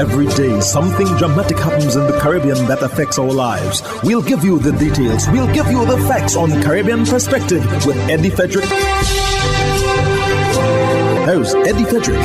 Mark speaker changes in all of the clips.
Speaker 1: Every day, something dramatic happens in the Caribbean that affects our lives. We'll give you the details. We'll give you the facts on Caribbean Perspective with Eddie Frederick. Here's Eddie Frederick.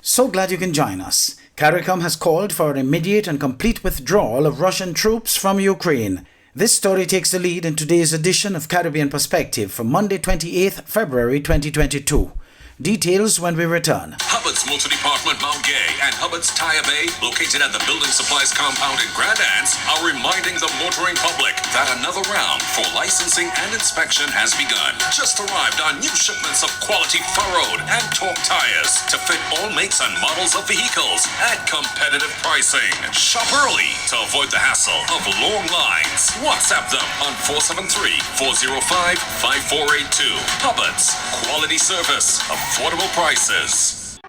Speaker 2: So glad you can join us. CARICOM has called for an immediate and complete withdrawal of Russian troops from Ukraine. This story takes the lead in today's edition of Caribbean Perspective for Monday, 28th February 2022. Details when we return.
Speaker 3: Hubbard's Multi-Department Mount Gay and Hubbard's Tire Bay, located at the Building Supplies Compound in Grand Anse, are reminding the motoring public that another round for licensing and inspection has begun. Just arrived are new shipments of quality furrowed and torque tires to fit all makes and models of vehicles at competitive pricing. Shop early to avoid the hassle of long lines. WhatsApp them on 473-405-5482. Hubbard's, quality service, affordable prices.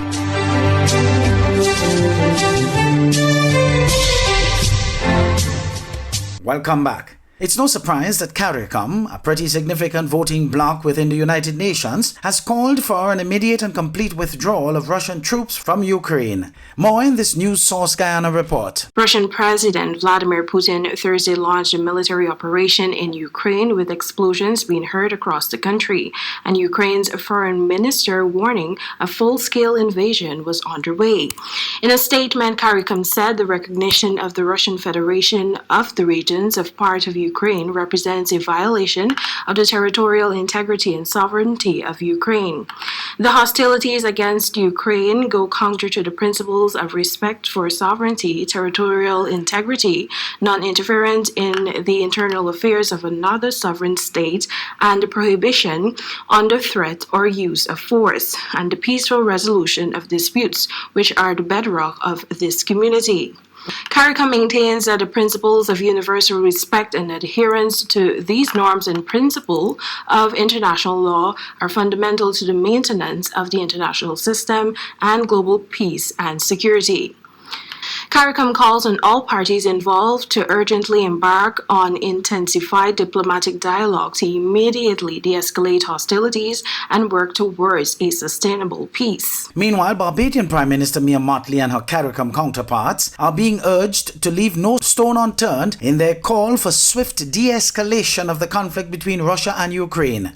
Speaker 2: Welcome back. It's no surprise that CARICOM, a pretty significant voting bloc within the United Nations, has called for an immediate and complete withdrawal of Russian troops from Ukraine. More in this News Source Guyana report.
Speaker 4: Russian President Vladimir Putin Thursday launched a military operation in Ukraine with explosions being heard across the country, and Ukraine's foreign minister warning a full-scale invasion was underway. In a statement, CARICOM said the recognition of the Russian Federation of the regions of part of Ukraine represents a violation of the territorial integrity and sovereignty of Ukraine. The hostilities against Ukraine go counter to the principles of respect for sovereignty, territorial integrity, non-interference in the internal affairs of another sovereign state, and the prohibition on the threat or use of force, and the peaceful resolution of disputes, which are the bedrock of this community. CARICOM maintains that the principles of universal respect and adherence to these norms and principles of international law are fundamental to the maintenance of the international system and global peace and security. CARICOM calls on all parties involved to urgently embark on intensified diplomatic dialogue to immediately de-escalate hostilities and work towards a sustainable peace.
Speaker 2: Meanwhile, Barbadian Prime Minister Mia Mottley and her CARICOM counterparts are being urged to leave no stone unturned in their call for swift de-escalation of the conflict between Russia and Ukraine.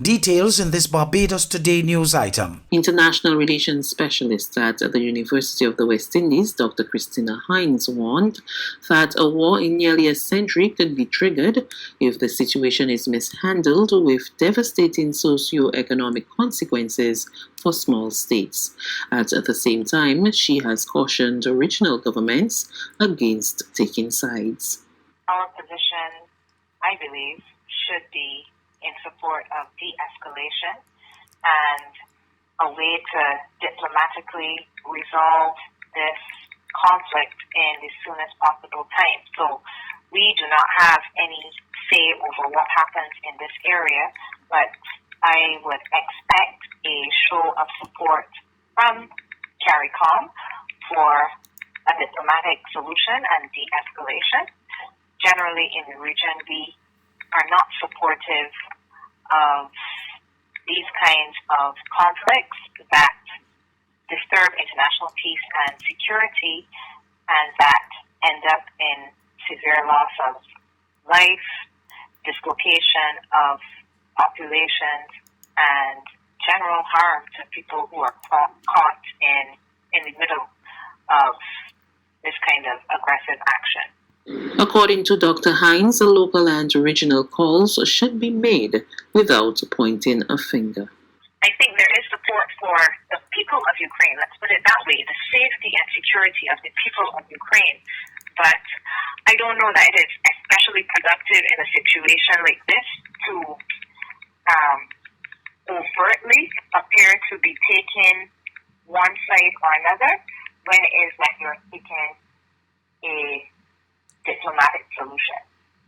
Speaker 2: Details in this Barbados Today news item.
Speaker 5: International Relations Specialist at the University of the West Indies, Dr. Christina Hines, warned that a war in nearly a century could be triggered if the situation is mishandled, with devastating socio-economic consequences for small states. At the same time, she has cautioned regional governments against taking sides.
Speaker 6: Our position, I believe, should be in support of de-escalation and a way to diplomatically resolve this conflict in the soonest possible time. So we do not have any say over what happens in this area, but I would expect a show of support from CARICOM for a diplomatic solution and de-escalation. Generally in the region, we are not supportive of these kinds of conflicts that disturb international peace and security and that end up in severe loss of life, dislocation of populations, and general harm to people who are caught in the middle of this kind of aggressive action.
Speaker 5: According to Dr. Hines, local and regional calls should be made without pointing a finger.
Speaker 6: I think there is support for the people of Ukraine, let's put it that way, the safety and security of the people of Ukraine. But I don't know that it is especially productive in a situation like this to overtly appear to be taking one side or another when it is that you're seeking a diplomatic solution.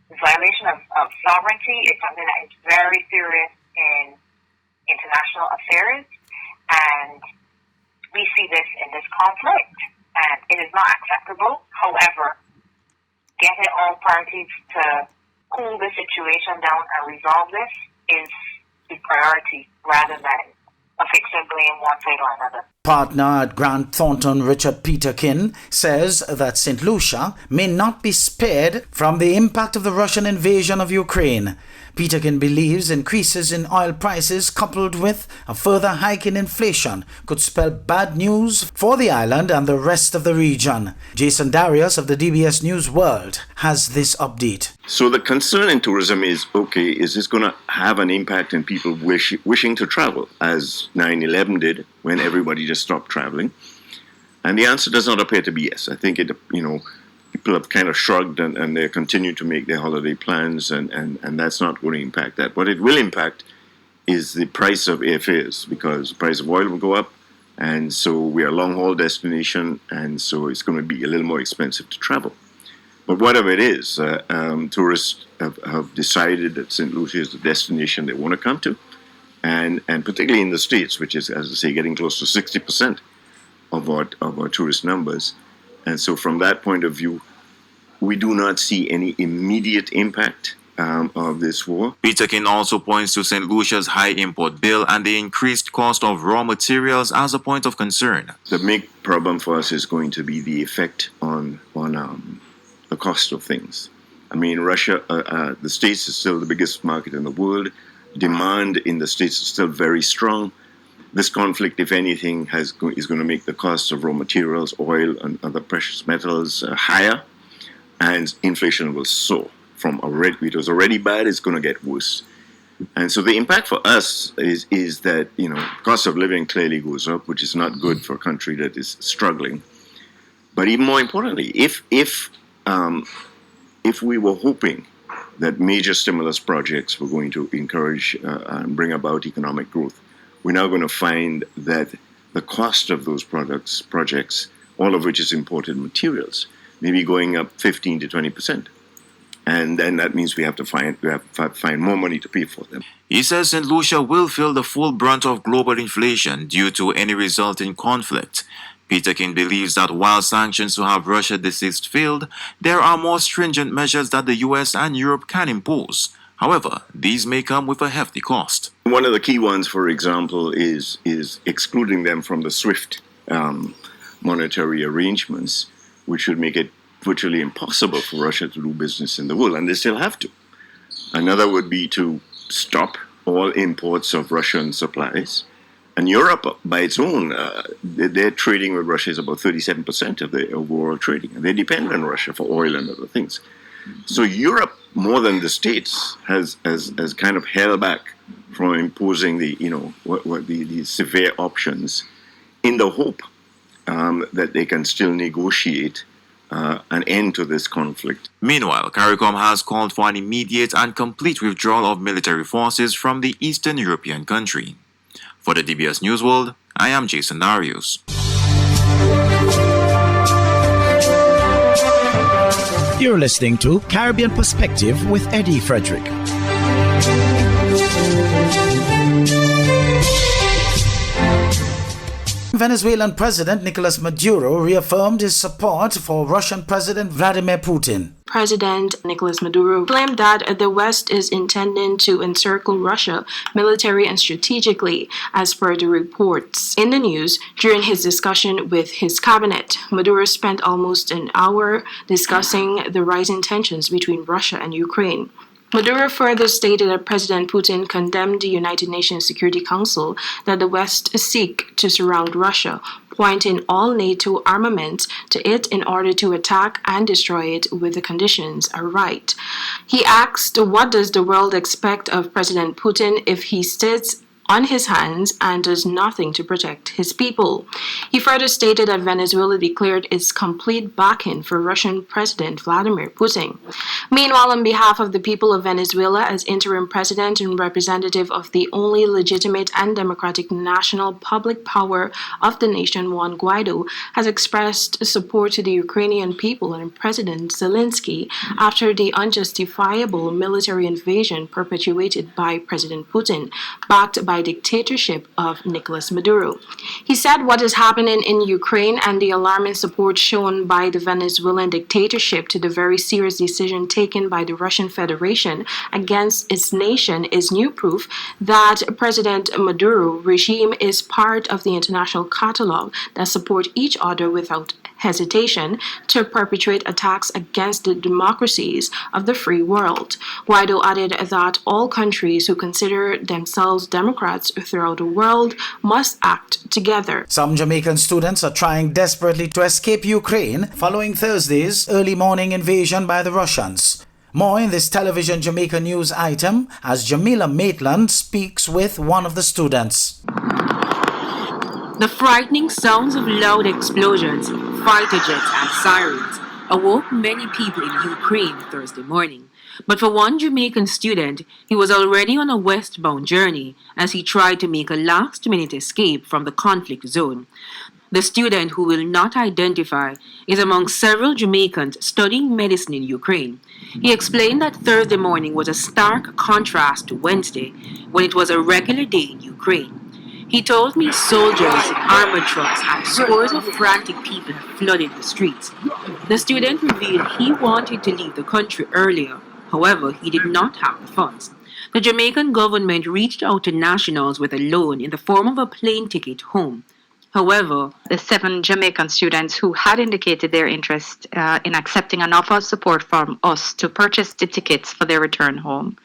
Speaker 6: The violation of sovereignty is something that is very serious in international affairs, and we see this in this conflict, and it is not acceptable. However, getting all parties to cool the situation down and resolve this is the priority rather than affixing blame one side or another.
Speaker 2: Partner at Grant Thornton, Richard Peterkin, says that St. Lucia may not be spared from the impact of the Russian invasion of Ukraine. Peterkin believes increases in oil prices coupled with a further hike in inflation could spell bad news for the island and the rest of the region. Jason Darius of the DBS News World has this update.
Speaker 7: So the concern in tourism is, okay, is this going to have an impact in people wishing to travel, as 9/11 did when everybody just stopped traveling? And the answer does not appear to be yes. I think people have kind of shrugged and they continue to make their holiday plans, and that's not going to impact that. What it will impact is the price of airfares, because the price of oil will go up, and so we are a long-haul destination, and so it's going to be a little more expensive to travel. But whatever it is, tourists have decided that St. Lucia is the destination they want to come to, and particularly in the States, which is, as I say, getting close to 60% of our tourist numbers. And so from that point of view, we do not see any immediate impact of this war.
Speaker 8: Peterkin also points to St. Lucia's high import bill and the increased cost of raw materials as a point of concern.
Speaker 7: The big problem for us is going to be the effect on the cost of things. I mean, Russia, the States is still the biggest market in the world. Demand in the States is still very strong. This conflict, if anything, is going to make the cost of raw materials, oil, and other precious metals higher, and inflation will soar. It was already bad, it's going to get worse. And so the impact for us is that, cost of living clearly goes up, which is not good for a country that is struggling. But even more importantly, if we were hoping that major stimulus projects were going to encourage and bring about economic growth, we're now going to find that the cost of those projects, all of which is imported materials, may be going up 15 to 20%. And then that means we have to find more money to pay for them.
Speaker 8: He says St. Lucia will feel the full brunt of global inflation due to any resulting conflict. Peterkin believes that while sanctions to have Russia desist failed, there are more stringent measures that the US and Europe can impose. However, these may come with a hefty cost.
Speaker 7: One of the key ones, for example, is excluding them from the SWIFT monetary arrangements, which would make it virtually impossible for Russia to do business in the world, and they still have to. Another would be to stop all imports of Russian supplies. And Europe, by its own, their trading with Russia is about 37% of their overall trading, and they depend on Russia for oil and other things. So Europe, more than the States, has kind of held back from imposing the severe options in the hope that they can still negotiate an end to this conflict.
Speaker 8: Meanwhile, CARICOM has called for an immediate and complete withdrawal of military forces from the Eastern European country. For the DBS News World, I am Jason Darius.
Speaker 1: You're listening to Caribbean Perspective with Eddie Frederick.
Speaker 2: Venezuelan President Nicolas Maduro reaffirmed his support for Russian President Vladimir Putin.
Speaker 4: President Nicolas Maduro claimed that the West is intending to encircle Russia military and strategically, as per the reports in the news. During his discussion with his cabinet, Maduro spent almost an hour discussing the rising tensions between Russia and Ukraine. Maduro further stated that President Putin condemned the United Nations Security Council that the West seek to surround Russia, pointing all NATO armaments to it in order to attack and destroy it when the conditions are right. He asked, what does the world expect of President Putin if he sits on his hands and does nothing to protect his people? He further stated that Venezuela declared its complete backing for Russian President Vladimir Putin. Meanwhile, on behalf of the people of Venezuela, as interim president and representative of the only legitimate and democratic national public power of the nation, Juan Guaido has expressed support to the Ukrainian people and President Zelensky after the unjustifiable military invasion perpetuated by President Putin, backed by by dictatorship of Nicolas Maduro. He said what is happening in Ukraine and the alarming support shown by the Venezuelan dictatorship to the very serious decision taken by the Russian Federation against its nation is new proof that President Maduro regime is part of the international catalog that support each other without hesitation to perpetrate attacks against the democracies of the free world. Guaido added that all countries who consider themselves democrats throughout the world must act together.
Speaker 2: Some Jamaican students are trying desperately to escape Ukraine following Thursday's early morning invasion by the Russians. More in this television Jamaica news item as Jamila Maitland speaks with one of the students.
Speaker 9: The frightening sounds of loud explosions, fighter jets and sirens awoke many people in Ukraine Thursday morning. But for one Jamaican student, he was already on a westbound journey as he tried to make a last-minute escape from the conflict zone. The student, who will not identify, is among several Jamaicans studying medicine in Ukraine. He explained that Thursday morning was a stark contrast to Wednesday, when it was a regular day in Ukraine. He told me soldiers, armored trucks, and scores of frantic people have flooded the streets. The student revealed he wanted to leave the country earlier. However, he did not have the funds. The Jamaican government reached out to nationals with a loan in the form of a plane ticket home. However,
Speaker 10: the 7 Jamaican students who had indicated their interest in accepting an offer of support from us to purchase the tickets for their return home,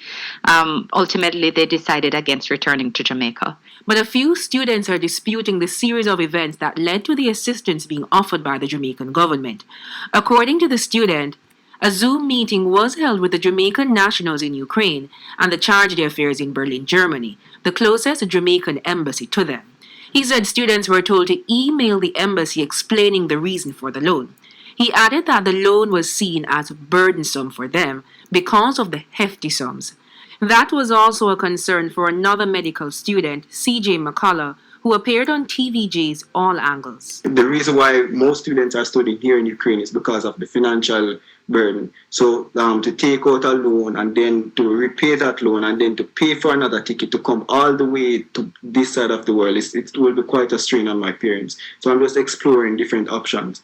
Speaker 10: ultimately they decided against returning to Jamaica.
Speaker 9: But a few students are disputing the series of events that led to the assistance being offered by the Jamaican government. According to the student, a Zoom meeting was held with the Jamaican nationals in Ukraine and the charge d'affaires in Berlin, Germany, the closest Jamaican embassy to them. He said students were told to email the embassy explaining the reason for the loan. He added that the loan was seen as burdensome for them because of the hefty sums. That was also a concern for another medical student, CJ McCullough, who appeared on TVJ's All Angles.
Speaker 11: The reason why most students are studying here in Ukraine is because of the financial burden. So to take out a loan and then to repay that loan and then to pay for another ticket to come all the way to this side of the world, it will be quite a strain on my parents. So I'm just exploring different options.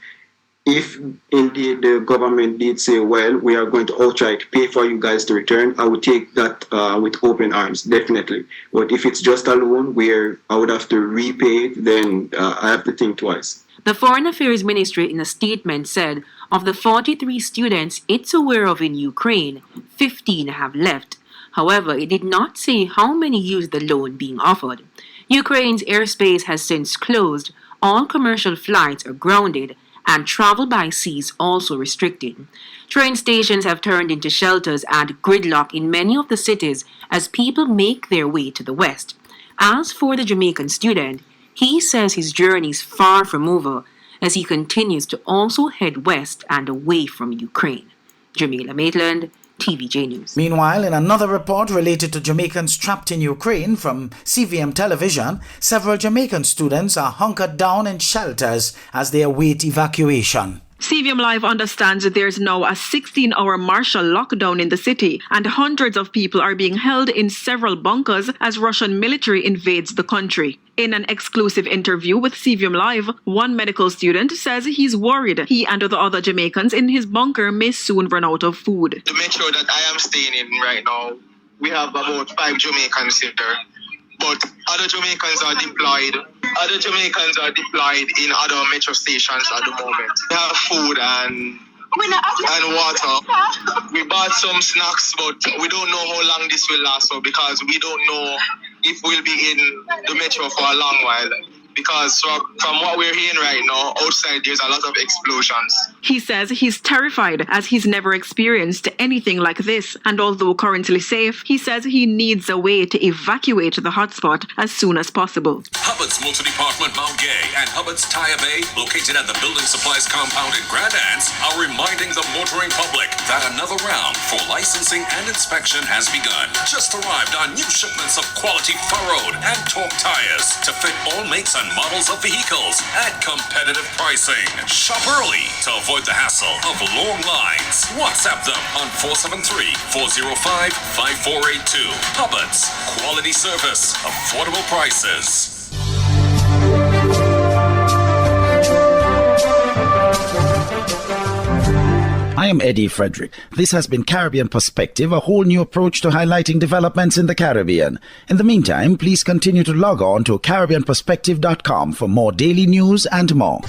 Speaker 11: If indeed the government did say, well, we are going to outright pay for you guys to return, I would take that with open arms, definitely. But if it's just a loan where I would have to repay it, then I have to think twice.
Speaker 9: The Foreign Affairs Ministry in a statement said, of the 43 students it's aware of in Ukraine, 15 have left. However, it did not say how many used the loan being offered. Ukraine's airspace has since closed, all commercial flights are grounded, and travel by sea is also restricted. Train stations have turned into shelters and gridlock in many of the cities as people make their way to the west. As for the Jamaican student, he says his journey is far from over as he continues to also head west and away from Ukraine. Jamila Maitland, TVJ News.
Speaker 2: Meanwhile, in another report related to Jamaicans trapped in Ukraine from CVM television, several Jamaican students are hunkered down in shelters as they await evacuation.
Speaker 12: CVM Live understands that there's now a 16-hour martial lockdown in the city and hundreds of people are being held in several bunkers as Russian military invades the country. In an exclusive interview with CVM Live, one medical student says he's worried he and the other Jamaicans in his bunker may soon run out of food.
Speaker 13: To make sure that I am staying in right now, we have about 5 Jamaicans here, but other Jamaicans are deployed. Other Jamaicans are deployed in other metro stations at the moment. We have food and water. We bought some snacks, but we don't know how long this will last for because we don't know if we'll be in the metro for a long while. Because from what we're hearing right now, outside there's a lot of explosions.
Speaker 12: He says he's terrified as he's never experienced anything like this. And although currently safe, he says he needs a way to evacuate the hotspot as soon as possible.
Speaker 3: Hubbard's Multi-Department Mount Gay and Hubbard's Tire Bay, located at the Building Supplies Compound in Grand Anse, are reminding the motoring public that another round for licensing and inspection has begun. Just arrived on new shipments of quality furrowed and torque tires to fit all makes and and models of vehicles at competitive pricing. Shop early to avoid the hassle of long lines. WhatsApp them on 473-405-5482. Hubbard's, quality service, affordable prices.
Speaker 2: I am Eddie Frederick. This has been Caribbean Perspective, a whole new approach to highlighting developments in the Caribbean. In the meantime, please continue to log on to CaribbeanPerspective.com for more daily news and more.